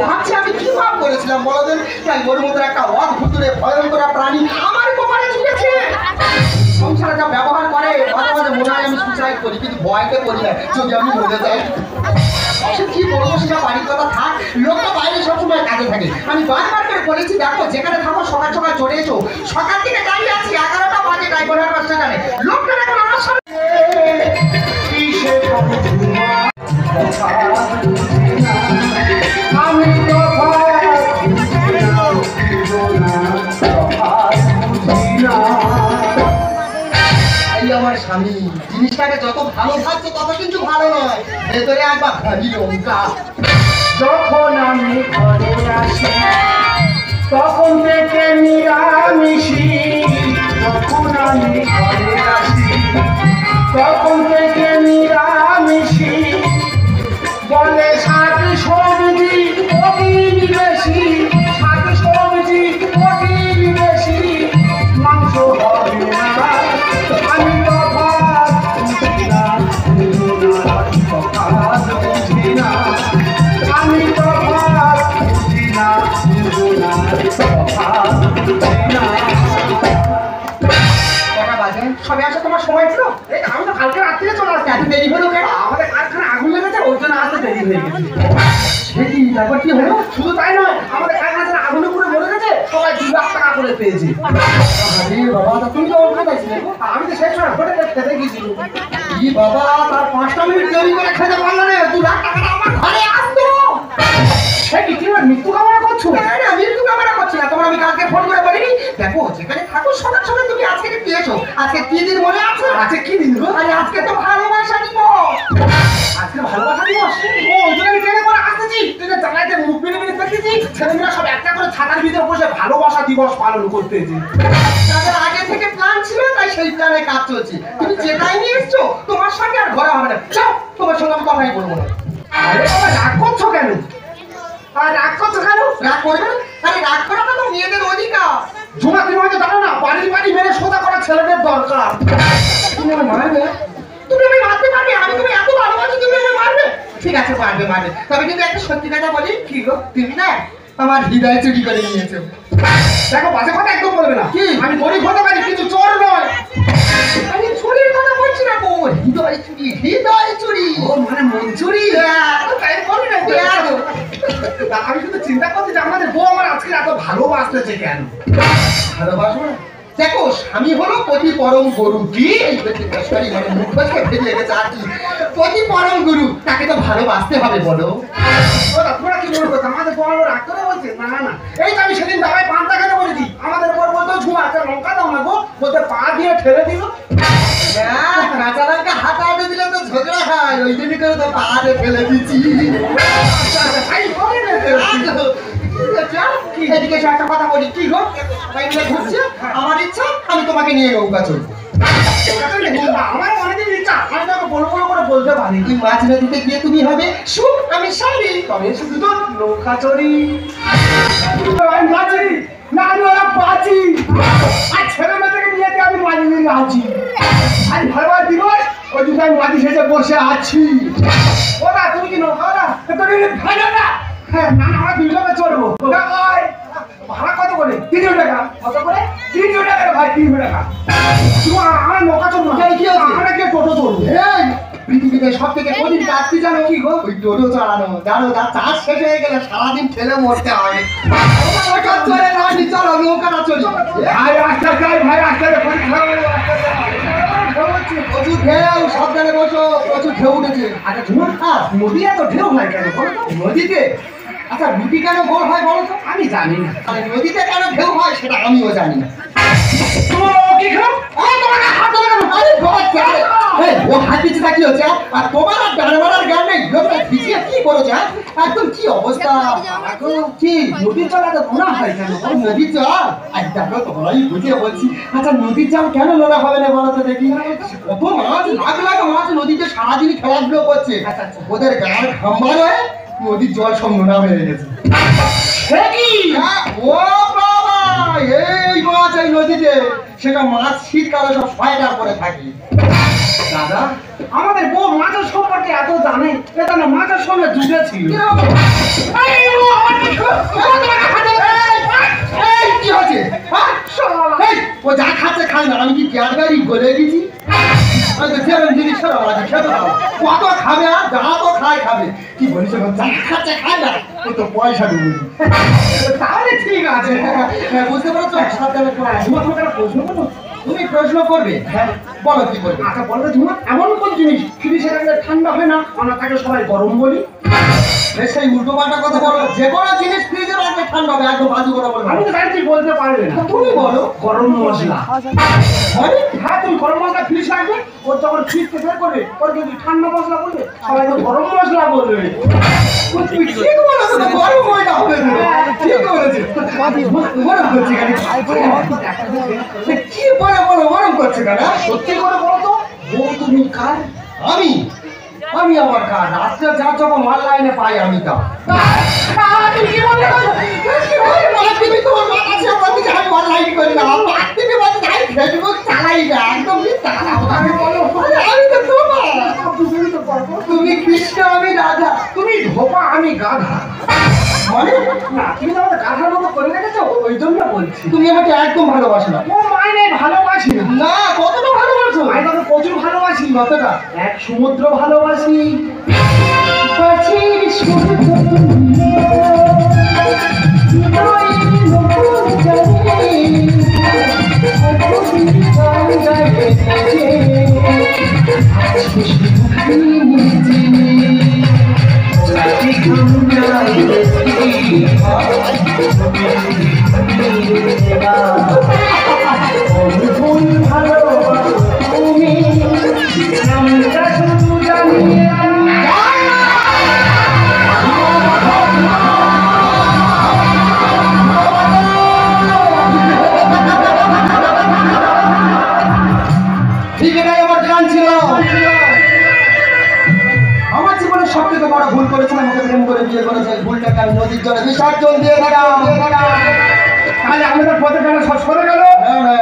ভাবছি আমি কি পাপ করেছিলাম বলো দিন, তাই ওর মতো একটা অদ্ভুতুরে ভয়ঙ্কর প্রাণী আমার কপালে জুটেছে। সংসারে যা ব্যবহার করে মাঝে মাঝে মনে হয় আমি সুসাইড করি, কিন্তু ভয়তে করি না, যদি আমি মরে যাই। সে কি বলবো, সেটা বাড়ির কথা থাক, লোকটা বাইরে সবসময় কাজে থাকে। আমি বারবার করে বলেছি দেখো যেখানে থাকো সকাল সকাল চলে এসো। সকাল থেকে দাঁড়িয়ে আছি 11টা বাজে ড্রাইভারের স্টেশনে, লোকটা এখন আমার সামনে। আমার স্বামী জিনিসটাকে যত ভালো ভাবছো তত কিন্তু ভালো নয়, ভেতরে একবার ভারী লঙ্কা। যখন আমি ঘরে আসি তখন থেকে নিরামিষি, যখন আমি ঘরে আসি তখন থেকে নিরামিষি, বলে শাক সবজি প্রোটিন বেশি, শাক সবজি প্রোটিন বেশি, মাংস হবে না। আমি সবাই আসে তোমার সময় ছিল? আমি তো কালকে রাত্রিরে চলে আসছি, এত দেরি হলো কেন? আমাদের কারখানা আগুন লেগেছে, ওই জন্য আসতে দেরি হয়ে গেছে। সে কি তারপর কি হলো? শুধু তাই নয়, আমাদের কারখানা আগুনে পুরো মরে গেছে, সবাই 2 লাখ টাকা করে পেয়েছে। বাবা তুমি তো ওর কোথায় ছিলে? আমি তো সেই সময় হোটেলে খেতে গেছি। কি বাবা, তার 5টা মিনিট দেরি করে খেতে পারলো না, 2 লাখ টাকা আমার ঘরে আসতো। সে কি তুমি মৃত্যু কামনা করছো? মৃত্যু কামনা করছি না, তোমার আমি কালকে ফোন করে বলিনি দেখো যেখানে থাকো সকাল সকাল তুমি আজকে পেয়েছো। আজকে কি দিন মনে আছে? আজকে কি দিন গো? আরে আজকে তো ভালোবাসা দিবস। আজকে ভালোবাসা দিবস? ও ওই জন্য আমি ট্রেনে করে আসতেছি, ট্রেনে চালাইতে মুখ বেরিয়ে বেরিয়ে দেখতেছি ছেলেমেয়েরা সব একটা করে ছাতার ভিতরে বসে ভালোবাসা দিবস পালন করতেছে। তাদের আগে থেকে প্ল্যান ছিল, তাই সেই প্ল্যানে কাজ চলছে। তুমি যে টাইমে এসছো তোমার সঙ্গে আর ঘোরা হবে না, যাও তোমার সঙ্গে আমি কথাই বলবো না। আরে বাবা রাগ করছো কেন? আর রাগ করছো কেন? রাগ করবে না? আরে রাগ করাটা তো মেয়েদের অধিকার। ঝুমা তুমি হয়তো জানো না, বাড়ি বাড়ি মেরে সোজা করা ছেলেদের দরকার। তুমি আমায় মারবে? তুমি আমি মারতে পারবে? আমি তুমি এত ভালোবাসি, তুমি আমায় মারবে? ঠিক আছে মারবে মারবে, তবে কিন্তু একটা সত্যি কথা বলি। কি গো? তুমি না আমার হৃদয় চুরি করে নিয়েছো। দেখো বাজে কথা একদম বলবে না। কি? আমি গরিব হতে পারি কিন্তু চোর নয়। আমি চুরির কথা বলছি না গো, হৃদয় চুরি, হৃদয় চুরি। ও মানে মন চুরি? তাই বলি না? আমি শুধু চিন্তা করছি যে আমাদের বউ আমার আজকে এত ভালোবাসতেছে কেন? ভালোবাসবো না? দেখো স্বামী হলো পতি পরম গুরু। কি সরি মানে মুখ থেকে ফেলে গেছে আর কি। পতি পরম গুরু, তাকে তো ভালোবাসতে হবে বলো। তোমরা কি বলবো? আমাদের বড় বড় রাগ করে বলছে না না, এই তো আমি সেদিন দাবায় পান্তা খেতে বলেছি, আমাদের বড় বলতো ঝুমা একটা লঙ্কা দাও না গো, বলতে পা দিয়ে ঠেলে দিল। কাঁচা লঙ্কা হাতে হাতে দিলে তো ঝগড়া হয়, ওই জন্য করে তো পা দিয়ে ফেলে দিচ্ছি। এদিকে এসে একটা কথা বলি। কি গো ঘুরছে? আমার ইচ্ছা আমি তোমাকে নিয়ে নৌকা চলবো। আমার অনেকদিন ইচ্ছা, আমি তোকে বলো বলো করে বলতে পারি। তুই মাছ নদীতে গিয়ে তুমি হবে সুখ, আমি শাড়ি। তবে শুধু তো নৌকা চড়ি আমি বাঁচি না, আমি ওরা বাঁচি। আর ছেলে মেয়েদেরকে নিয়ে আমি মাঝি নিয়ে আছি। আজ ভালোবাসা দিবস, ওই দুটো আমি মাঝি সেজে বসে আছি। ওরা তুমি কি নৌকা ওরা তুমি ভালো না? হ্যাঁ না না, আমরা 2 জনে চড়বো। ভাড়া কত করে? 300 টাকা। কত করে? 300 টাকা ভাই, 300 টাকা। আমার নৌকা চড়বো না, কি আমরা কি টোটো চড়বো? এই পৃথিবীতে সব থেকে কঠিন কাজ কি জানো? কি গো? ওই টোটো চালানো। জানো যার চাষ শেষ হয়ে গেলে সারাদিন ঠেলে মরতে হবে। চলে না, চলো নৌকাটা চলি। ভাই রাস্তা যাই, ভাই রাস্তা প্রচুর ঢেউ, সাবধানে বসো, প্রচুর ঢেউ উঠেছে। আচ্ছা ঝুমা, নদী এত ঢেউ হয় কেন বলো তো? নদীতে আচ্ছা নদী কেন গোল হয় বলো তো? আমি জানি না। আর নদীতে কেন ঢেউ হয় সেটা আমিও জানি না। কি খাও? তোমাকে হাত ধরে আরে বাবা, এই ও হাত দিচ্ছে তা কি হচ্ছে? আর তোমার আর ডান মারার গান নেই, লোকটা ভিজিয়ে কি করেছে? একদম কি অবস্থা এখন? কি নদীর জল এত নোনা হয় কেন? নদীর জল? আর দেখো তোমরাই বুঝিয়ে বলছি। আচ্ছা নদীর জল কেন নোনা হবে না বলো তো দেখি? কত মাছ, লাখ লাখ মাছ নদীতে সারাদিন খেলাধুলো করছে। ওদের গায়ের ঘাম্বা রয়ে নদীর জল সব নোনা হয়ে গেছে। ও বাবা, এই মাছ এই নদীতে, সেটা মাছ শীতকালে সব সোয়েটার পরে থাকে। দাদা আমাদের বউ মাছের সম্পর্কে এত জানে, এটা না মাছের সঙ্গে জুড়ে ছিল। আমি কি ক্যাডবেরি বলে দিয়েছি? জিনিস খেতে দাও, কত খাবে আর যা তো খাবে কি বলিস, যা খাচ্ছে খায় না, ও তো পয়সা দেবো। তাহলে ঠিক আছে। বুঝতে পারছো? প্রশ্ন করো। তুমি প্রশ্ন করবে? হ্যাঁ বলো কি করবে। আচ্ছা বলো ঝুমা, এমন কোন জিনিস ফ্রিজে রাখলে ঠান্ডা হয় না, আমরা তাকে সবাই গরম বলি? সেই উল্টো পাল্টা কথা বলো। যে কোনো জিনিস ফ্রিজে রাখলে ঠান্ডা হবে, একদম বাজে কথা বলবে। আমি তো জানি বলতে পারবে না। তুমি বলো। গরম মশলা। আরে হ্যাঁ, তুমি গরম মশলা ফ্রিজ রাখবে, ওর যখন ফ্রিজ থেকে বের করবে, ওর যদি ঠান্ডা মশলা বলবে, সবাই তো গরম মশলা বলবে। তুমি ঠিক বলেছো, তো গরম মশলা হবে। ঠিক বলেছো। গরম করছে কেন? কি বলে বলো গরম করছে কেন? সত্যি করে বলো তো, ও তুমি কার? আমি আবার কার? রাত্রে যা যখন অনলাইনে পাই আমি তা। তুমি কি বললে? তুমি তোমার মাথা ছেড়ে বলতে আমি অনলাইন করি না, তুমি বলতে আমি ফেসবুক চালাই না, একদম আমি বলো, আমি তো তোমার। তুমি তো পারবো। তুমি কৃষ্ণ, আমি রাধা। তুমি ধোপা, আমি গাধা। মানে না, তুমি তো আমাদের গাধার মতো করে রেখেছো, ওই জন্য বলছি। তুমি আমাকে একদম ভালোবাসো না। ও মাইনে ভালোবাসি না। না, কতটা ভালোবাসো? আমি তোকে প্রচুর ভালোবাসি। কতটা? এক সমুদ্র ভালোবাসি। ঠিক এটাই আমার গান ছিল। আমার জীবনে সব থেকে বড় ভুল করেছিলাম, আমাকে প্রেম করে বিয়ে করেছে। ভুলটাকে আমি নদীর জলে বিসর্জন দিয়ে দিলাম। তাহলে আমাদের পথে কেন সব সরে গেল?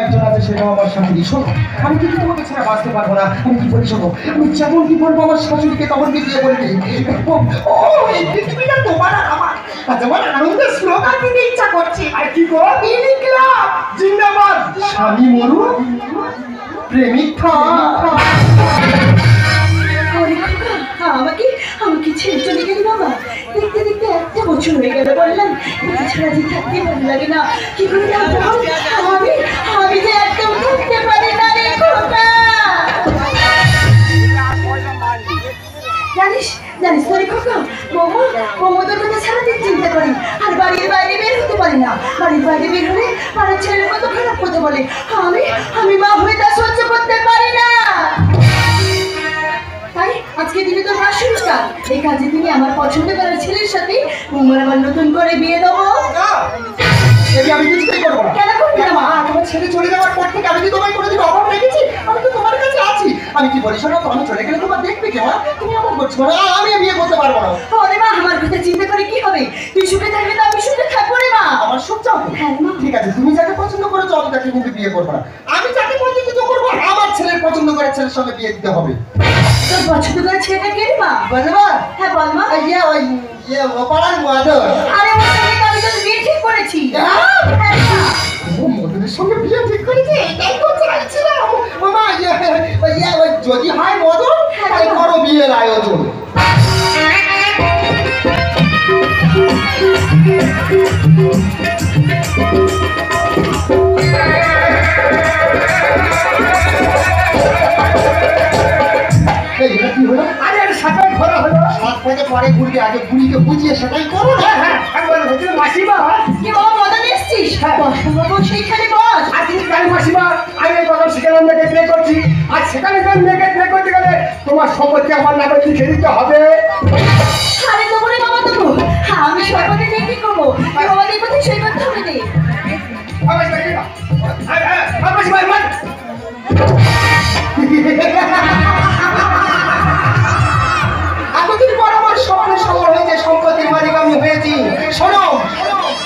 একজন আছে, সেটা আমার শাশুড়ি। শোনো, আমি কিন্তু তোমাকে ছাড়া বাঁচতে পারবো না। আমি কি বলি শোনো, আমি যেমন কি বলবো আমার শাশুড়িকে তখন কি বিয়ে করবি। ও এই পৃথিবীটা তোমার আর আমার, যেমন আনন্দের স্লোগান দিতে ইচ্ছা করছে। আর কি গো? ক্লাব জিন্দাবাদ। স্বামী মরু প্রেমিক থাক। আমাকে ছেড়ে চলে গেলি বাবা। দেখতে দেখতে একটা বছর হয়ে গেল, বললাম তোকে ছাড়া যে থাকতে ভালো লাগে না। কি করে থাকতে হবে? আমি যে একদম থাকতে পারি না রে খোকা। জানিস তোর খোকা, মোমো তোর কথা সারাদিন চিন্তা করি, আর বাড়ির বাইরে বের হতে পারি না। বাড়ির বাইরে বের হলে পাড়ার ছেলের মতো খারাপ কথা বলে। আমি মা হয়ে তা সহ্য করতে পারি না। তাই আজকে দিনে তোর বাসুরটা, এই কাজে তুমি আমার পছন্দ করার ছেলের সাথে মোমোর আবার নতুন করে বিয়ে দেবো। আমি কিছুতেই করবো না। কেন করবি না মা? তোমার ছেলে চলে যাওয়ার পর থেকে আমি কি তোমায় কোনোদিন অভাব রেখেছি? আমি তো তোমার কাছে আছি। আমি কি বলি শোনো, আমি চলে গেলে তোমার দেখবে কে? তুমি এমন করছো না, আমি বিয়ে করতে পারবো না। ওরে মা, আমার কথা চিন্তা করে কি হবে? তুই সুখে থাকবি তো আমি সুখে থাকবো রে মা। আমার সুখ চাও তুমি? হ্যাঁ মা। ঠিক আছে, তুমি যাকে পছন্দ করেছো আমি তাকে কিন্তু বিয়ে করবো না। আমি যাকে পছন্দ করবো আমার ছেলের পছন্দ করার ছেলের সঙ্গে বিয়ে দিতে হবে। তোর পছন্দ করে ছেলেটা কে রে মা? বুঝবা? হ্যাঁ বল মা। ওই ও পাড়ার মাদর। আরে ওর সঙ্গে তো আমি তোর বিয়ে ঠিক করেছি। হ্যাঁ? হ্যাঁ মা। ও মদনের সঙ্গে বিয়ে ঠিক করেছে? এটাই তো চাইছিলাম। মামা ওই যদি হয় মদন, তাহলে বড় বিয়ের আয়োজন। এই এটা কি হলো? আরে সাথে ঘোরা হলো। 7 বছর পরে ঘুরবে, আগে বুড়িকে বুঝিয়ে সেটাই করো না। হ্যাঁ, একবার হচ্ছে মাসিমা। কি বাবা মদন এসছিস? হ্যাঁ। বস বাবু সেইখানে বস। আর তুমি জানি মাসিমা, আমি এই কথা সেখানে মেয়েকে বিয়ে করছি। আর সেখানে মেয়েকে বিয়ে করতে গেলে তোমার সম্পত্তি আমার নামে লিখে দিতে হবে। আরে দেবো রে বাবা দেবো। হ্যাঁ আমি সর্বদা নিয়ে কি করবো? আমাদের কোথায় সই করতে হবে রে? এতদিন পর আমার স্বপ্ন সফল হয়েছে, সম্পত্তির মালিক আমি হয়েছি। শোনো,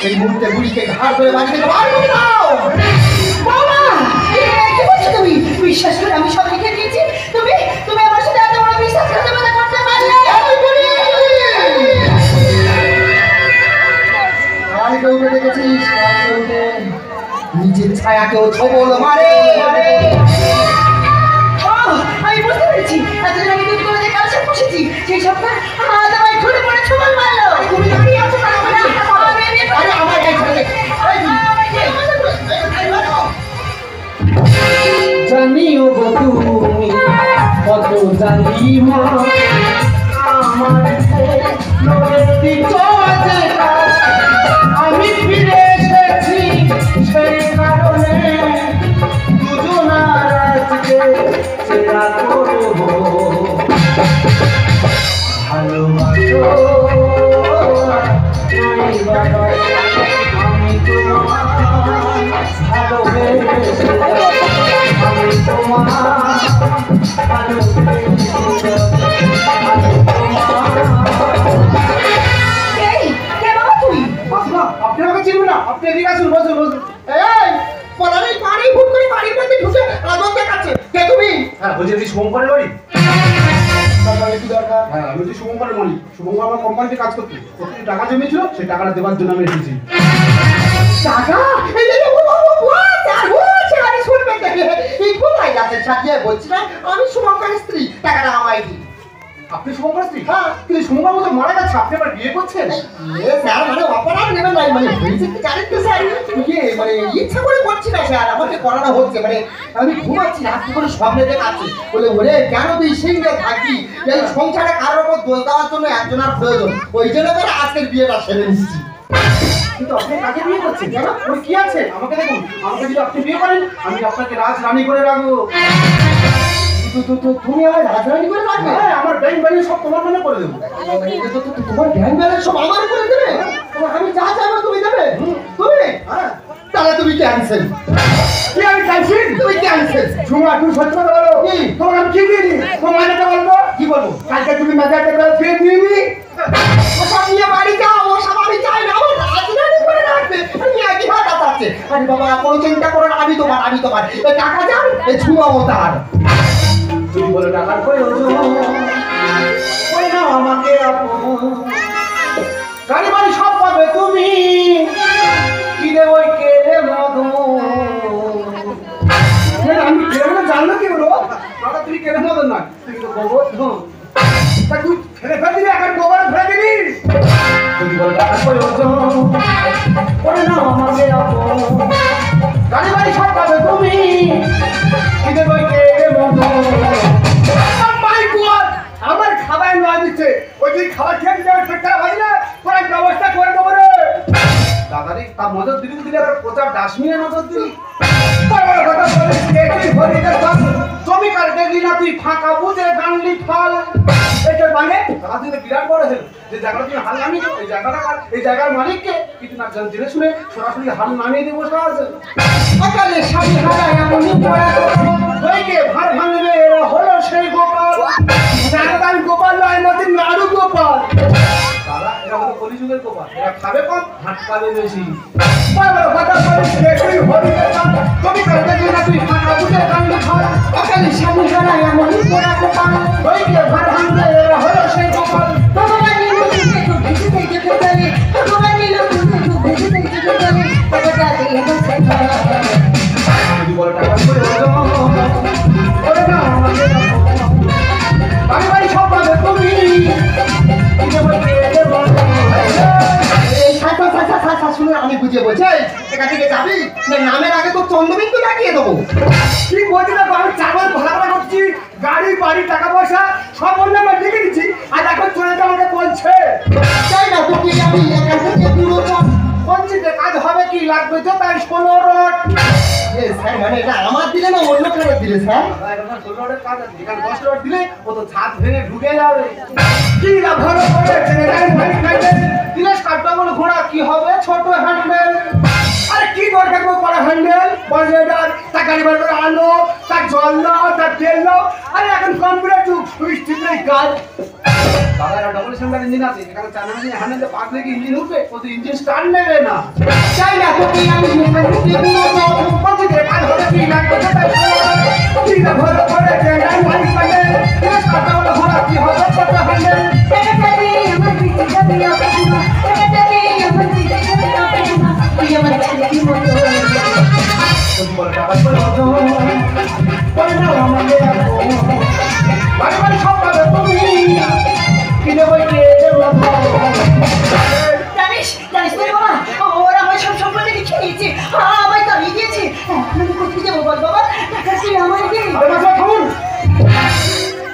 এই মুহূর্তে বুড়িকে ঘাড় ধরে বাঁচিয়ে দাও। বাবা, কি বলছো তুমি? বিশ্বাস করে আমি সব লিখে দিয়েছি। তুমি আমার সাথে এত বড় বিশ্বাসঘাতকতা করতে পারলে? কালকে উঠে দেখেছিস, নিজের ছায়াকেও ছবল মারে। বসেছি এতদিন আমি দুধ করে কাল সব বসেছি সেই সবটা আজ আমায় ধরে পড়ে ছবল মারলো তুমি দাঁড়িয়ে আছো কেন আরে আমার এই ছেলে জানিও গো তুমি কত জানিমা আমার আমি ফিরে এসেছি সেই কারণে দুজনার আজকে সেরা করব ভালোবাসো নাই বাবা আমি তোমার ভালোবেসে আমি তোমার এই কে বাবা তুই আপনি আমাকে চিনবেন না আপনি এদিকে আসুন বসুন বসুন এই পলানি পানি ফুট করে বাড়ির মধ্যে ঢুকে আগুন দেখাচ্ছে কে তুমি হ্যাঁ বলছি তুই শুভঙ্করের বাড়ি তাহলে কি দরকার হ্যাঁ আমি তুই শুভঙ্করের মালিক শুভঙ্কর আমার কোম্পানিতে কাজ করতে কত টাকা জমেছিল সেই টাকাটা দেওয়ার জন্য আমি এসেছি টাকা এই যে আমি শুনবেন এই কোথায় যাচ্ছে সাজিয়ে বলছি না আমি শুভঙ্করের স্ত্রী টাকাটা আমায় দিই আপনি শুভঙ্করের স্ত্রী হ্যাঁ। কিন্তু শুভঙ্কর মতো মারা গেছে আপনি আবার বিয়ে করছেন স্যার মানে অপরাধ নেবেন নাই মানে হয়েছে কি জানেন তো স্যার ইয়ে মানে ইচ্ছা করে করছি না স্যার আমাকে করানো হচ্ছে মানে আমি ঘুমাচ্ছি রাত্রি করে স্বপ্নে দেখাচ্ছি বলে ওরে কেন তুই সিংহে থাকি এই সংসারে কারোর ওপর দোষ দেওয়ার জন্য একজনের প্রয়োজন ওই জন্য করে আজকের বিয়েটা সেরে নিচ্ছি কিন্তু আপনি কাকে বিয়ে করছেন কেন ওর কি আছে আমাকে দেখুন আমাকে যদি আপনি বিয়ে করেন আমি আপনাকে রাজরানী করে রাখবো তুমি আমার রাজরানি করে রাখবে হ্যাঁ আমার ব্যাংক ব্যালেন্স সব তোমার নামে করে দেবো তোমার জ্ঞান ব্যালেন্স সব আমার করে দেবে আমি যা চাইবো তুমি দেবে তুমি হ্যাঁ তাহলে তুমি ক্যান্সেল কি আমি চাইছি তুমি ক্যান্সেল ঝুমা তুমি সত্যি কথা বলো কি? তোমার আমি কি দিইনি তোমার মাঝেটা বলবো কি বলবো কালকে তুমি মাঝেটা করে ফিরে দিইনি ওসব নিয়ে বাড়ি যাও ওসব আমি চাই না আমার রাজরানি করে রাখবে আমি একই হাত আছে আরে বাবা কোনো চিন্তা করো না আমি তোমার এই টাকা যান এই ছুঁয়াও তার তুমি বলে টাকার প্রয়োজন ওই না আমাকে গাড়ি বাড়ি সব পাবে তুমি কি রে ওই কে রে মধু আমি কেন জানলো কি বলো দাদা তুই কেন মদন না তুই তো গোবর তা তুই ফেলে ফেলে দিবি এখন গোবর ফেলে দিবি যদি বলে টাকার প্রয়োজন ওরে না আমাকে গাড়ি বাড়ি সব পাবে তুমি কি রে ওই কে রে মধু আমার খাবার নয় দিচ্ছে ওই যদি খাবার খেয়ে দিতে হবে ঠিকঠাক হয় না পুরো ব্যবস্থা করে দেবো রে দাদারে তার নজর দিলি দিলে আর প্রচার ডাস্টবিনে নজর দিলি জমি কাটতে দিলি না তুই ফাঁকা বুঝে গানলি ফল এটা মানে দাদা দিলে বিরাট বড় হল যে জায়গাটা তুমি হাল নামিয়ে দেবো এই জায়গার মালিককে কিন্তু না জেনে শুনে সরাসরি হাল নামিয়ে দেবো সরাসরি সকালে স্বামী হারায় এমনই পড়া ওইকে ভার ভাঙবে এরা হলো সেই গোপাল জানতাম গোপাল নয় নদীর নাড়ু গোপাল দাদা এরা হলো কলিযুগের গোপাল এরা খাবে কম হাত খাবে বেশি বারবার কথা বলিস তুই হরিকে চান তুমি করতে দিন না তুই ফাঁকা বুঝে কান্দি খাল সকালে স্বামী হারায় এমনই পড়া গোপাল ওইকে ভার ভাঙবে এরা হলো সেই গোপাল ভগবান নীল তুই খুব বেশি থেকে ফেলে ভগবান নীল তুই খুব বেশি থেকে ফেলে টাকা দিয়ে বসে যদি বলে টাকা করে ওরে না আমাকে বাড়ি বাড়ি সব পাবে তুমি শুনে আমি বুঝে বলছি এখান থেকে যাবি না নামের আগে তো চন্দ্রবিন্দু লাগিয়ে দেবো কি বলছি না আমি চাকর ভাড়া করছি গাড়ি বাড়ি টাকা পয়সা সব অন্য আমার লিখে দিচ্ছি আর এখন চলে তো আমাকে বলছে তাই না তোকে আমি এখান থেকে পুরো বঞ্চিতে কাজ হবে কি লাগবে তো তাই 16 রোড স্যার মানে এটা আমার দিলে না অন্য কারো দিলে স্যার এখন 16 রোডের কাজ আছে এখানে 10 রোড দিলে ও তো ছাদ ভেঙে ঢুকে যাবে কি লাভ হবে জেনারেল ভাই খাইতে দিলে কাটটা বলে ঘোড়া কি হবে ছোট হ্যান্ডেল আরে কি দরকার গো বড় হ্যান্ডেল বাজার তা গাড়ি বার করে আলো তা জল দাও তা তেল দাও আরে এখন কম্পিউটার যুগ সুইচ টিপলেই কাজ দাদা এটা ডবল সিলিন্ডার ইঞ্জিন আছে এখানে চার ইঞ্জিন হ্যান্ডেল পাকলে কি ইঞ্জিন উঠবে ও তো ইঞ্জিন স্টার্ট নেবে না তাই না তোকে আমি এখান থেকে পুরো বঞ্চিতে কাজ হবে কি লাগবে তো তাই কি না ঘর করে জেনারেল ভাই খাইতে দিলে কাটটা বলে ঘোড়া কি হবে ছোট হ্যান্ডেল টাকা দিয়ে আমার পিছে যাবে আপনা টাকা দিয়ে আমার পিছে যাবে আপনা তুই আমার ছেলে কি মতো তুমি বলে টাকা করে না আমাকে জানিস তো রে বাবা, ওরা আমার সব সম্পত্তি লিখে নিয়েছে, আমায় তাড়িয়ে দিয়েছে। এখন আমি কোথায় যাবো বল বাবা? টাকা তুই আমায় দে।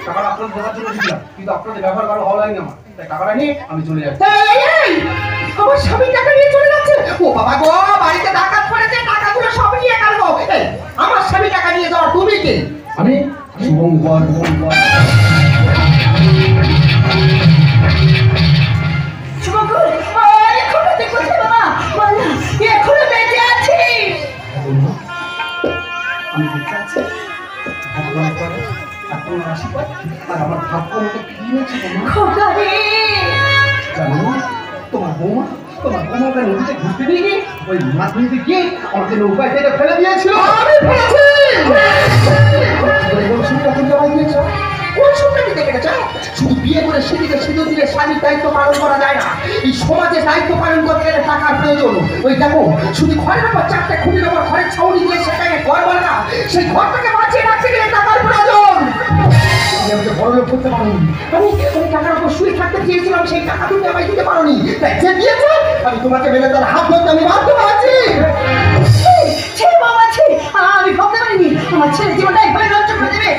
টাকাটা আপনাদের দেওয়ার জন্য দিলাম, কিন্তু আপনাদের ব্যবহার ভালো হওয়া লাগেনি আমার, তাই টাকাটা নিয়ে আমি চলে যাচ্ছি। এই, আমার স্বামী টাকা নিয়ে চলে যাচ্ছে। ও বাবা গো, বাড়িতে ডাকাত পড়েছে, টাকাগুলো সব নিয়ে গেল। এই, আমার স্বামী টাকা নিয়ে যাওয়ার তুমি কে? আমি শুভঙ্কর। শুভঙ্কর, এখনো তুই কোথায় বাবা? বল না, তুই এখনো বেঁচে আছিস? আমি দেখতে আছি ভগবানের পরে আপনার আশীর্বাদ আর আমার ভাগ্য আমাকে কিনেছে। খোকা রে, জানো তোমার বৌমা ওকে নদীতে ঘুরতে নিয়ে গিয়ে ওই মাছ ধরতে গিয়ে আমাকে নৌকায় থেকে ফেলে দিয়েছিল। আমি ফেলেছি। কোন সুখটা তুমি আমায় দিয়েছ? কোন সুখটা দিতে পেরেছ? শুধু বিয়ে করে সেদিকে সিঁদুর দিলে স্বামীর দায়িত্ব পালন করা যায় না। এই সমাজে দায়িত্ব পালন করতে গেলে টাকার প্রয়োজন। ওই দেখো, শুধু ঘরের উপর চারটে খুঁটির উপর ঘরের ছাউনি দিয়ে সেটাকে ঘর বলে না, সেই ঘরটাকে বাঁচিয়ে রাখতে গেলে টাকার প্রয়োজন। আমাকে বড় লোক করতে পারো। আমি টাকার উপর শুয়ে থাকতে চেয়েছিলাম, সেই টাকা তুমি আমায় দিতে পারোনি। তাই যে দিয়েছো, আমি তোমাকে মেরে তার হাত ধরতে আমি বাধ্য হয়েছি। ছেলে বাবা ছে, আমি ভাবতে পারিনি আমার ছেলে জীবনটা এইভাবে নষ্ট করে দেবে।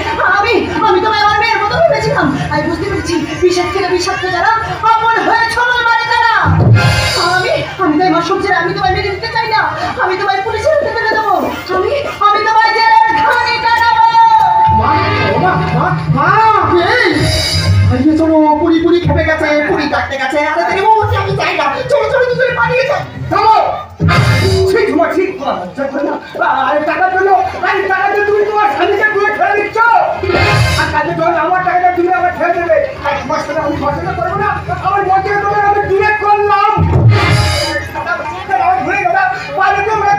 আমি তোমায় আমার মেয়ের মতো ভেবেছিলাম। আমি বুঝতে পেরেছি বিষাদ থেকে বিষাক্ত যারা আপন হয়ে ছড়ল মারে তারা। আমি তাই মা সবজির আমি তোমায় মেরে দিতে চাই না। আমি তোমায় পুলিশের হাতে ফেলে দেবো। আমি তোমায় জেলের ঘানি টানাবো। হারিয়ে চলো, পুরি খেপে গেছে, পুরি ডাকতে গেছে। আরে দেখে বলছি আমি চাই না, চলো দুজনে পালিয়ে যাই। থামো, ঠিক তোমার ঠিক আরে টাকার জন্য তুমি তোমার স্বামীকে দূরে ঠেলে দিচ্ছ, আর কাজের জন্য আমার টাকাটা তুমি আমার ঠেলে দেবে। আর তোমার সাথে আমি পছন্দ করবো না, আমার মধ্যে তোমার আমি দূরে করলাম।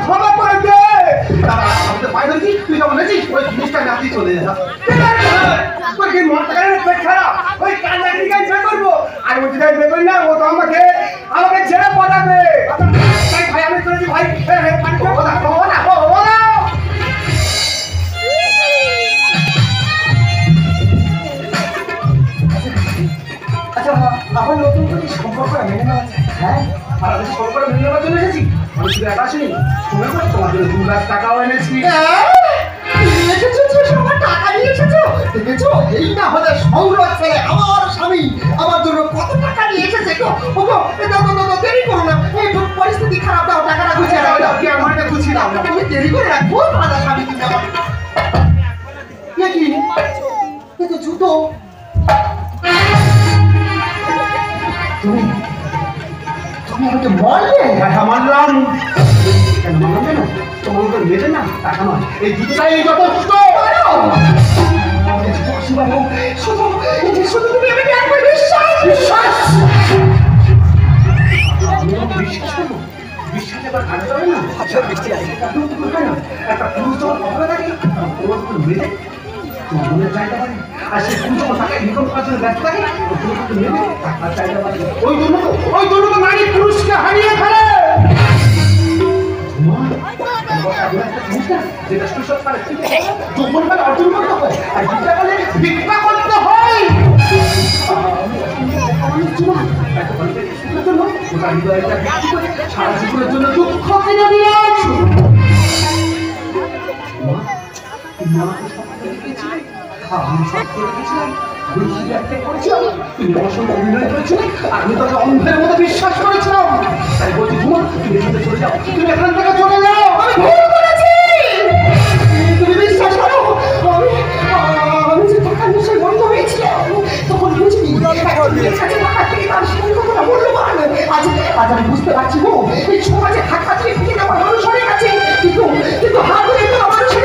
ক্ষমা করে দে। পাই ধরছি, তুই যখন নেছিস ওই জিনিসটা নাতি চলে যা। পেট খারাপ, ওই কান্দাটিকে যে করবো, আর ও যদি বের করি না, ও তো আমাকে ছেড়ে পড়াবে। তাই ভাই আমি করেছি ভাই, আচ্ছা, আমার নতুন করে সম্পর্ক মেনে নেওয়া যায়? হ্যাঁ, আর আমি সম্পর্ক মেনে নেওয়ার জন্য এসেছি। আমি শুধু একা আসিনি, শুনে করে তোমার জন্য 2 লাখ টাকাও এনেছি। আমার টাকা নিয়ে এসেছো? দেখেছো, এই না হলে সৌরভ ছেলে আমার স্বামী আমার জন্য কত টাকা নিয়ে এসেছে। দেরি করো না, এই পরিস্থিতি খারাপ, দাও টাকাটা গুছিয়ে দাও। কি আমারটা গুছিয়ে দাও না, তুমি দেরি করে রাখবো, ভালো স্বামী তুমি আমার। কি এ তো জুতো। তুমি আমাকে মারলে? টাকা মারলাম কেন? মারলাম কেন? তোমার তো মেয়েদের না টাকা নয়, এই জুতোটাই যথেষ্ট। শুধু তুমি আমাকে একবার বিশ্বাস বিশ্বাস এবার কাটতে হবে না। একটা পুরুষ যখন কখনো থাকে তোমার তো মেয়ে তোমার মনের চাইতে পারে, আর সে পুরুষ যখন তাকে ইনকাম করার জন্য ব্যস্ত থাকে মেয়ে টাকার চাইতে পারে। ওই জন্য তো নারী পুরুষকে হারিয়ে ফেলে। যেটা সুযোগ পারে যৌবন পালে অর্জন করতে হয়, আর ভিক্ষা করলে ভিক্ষা করতে হয়। সারা জীবনের জন্য দুঃখ কিনে দিয়েছ। আমি সব করে গেছিলাম, তুমি আমার সঙ্গে অভিনয় করেছিলে, আমি তোকে অন্ধের মতো বিশ্বাস করেছিলাম। তাই বলছি তোমার তুমি এখানে চলে যাও, তুমি এখান থেকে চলে যাও। আমি ভুল করেছি। তুমি বিশ্বাস করো, আমি যে টাকা নিশ্চয় বন্ধ হয়েছিল তখন বুঝিনি আজ আমি বুঝতে পারছি গো, এই সমাজে ধাক্কা দিয়ে ফিরে যাওয়ার মানুষ অনেক আছে, কিন্তু হাত ধরে তো মানুষের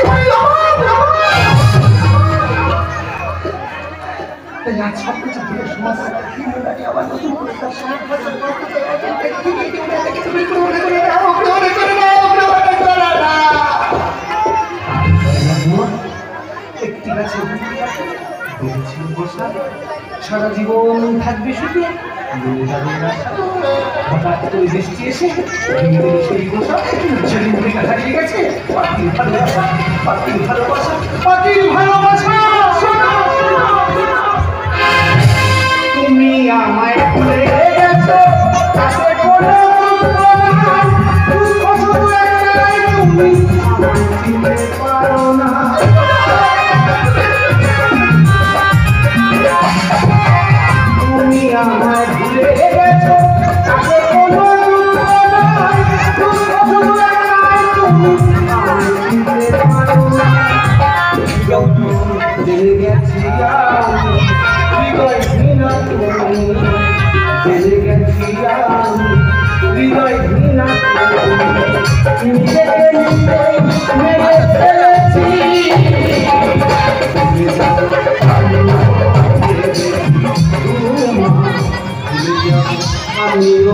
আজ সব কিছু ঘুরে সমাজ আবার নতুন করে তার একটি গাছে সারা জীবন থাকবে শুধু হঠাৎ করে বৃষ্টি এসে সেই বসা সেদিন থেকে হারিয়ে গেছে। পাখির ভালোবাসা, পাখির ভালোবাসা, পাখির ভালোবাসা। তুমি আমায় ভুলে গেছো, তাতে কোনো দুঃখ নাই, দুঃখ শুধু একটাই, তুমি আমায় চিনতে পারো না। তুমি আমায় ভুলে গেছো, তাতে কোনো দুঃখ নাই, দুঃখ শুধু একটাই, তুমি আমায় চিনতে পারো না। জেনে গেছি আমি, হৃদয়হীনা তুমি, জেনে গেছি আমি, হৃদয়হীনা তুমি, নিজেকে নিজে মেরে ফেলেছি। আমিও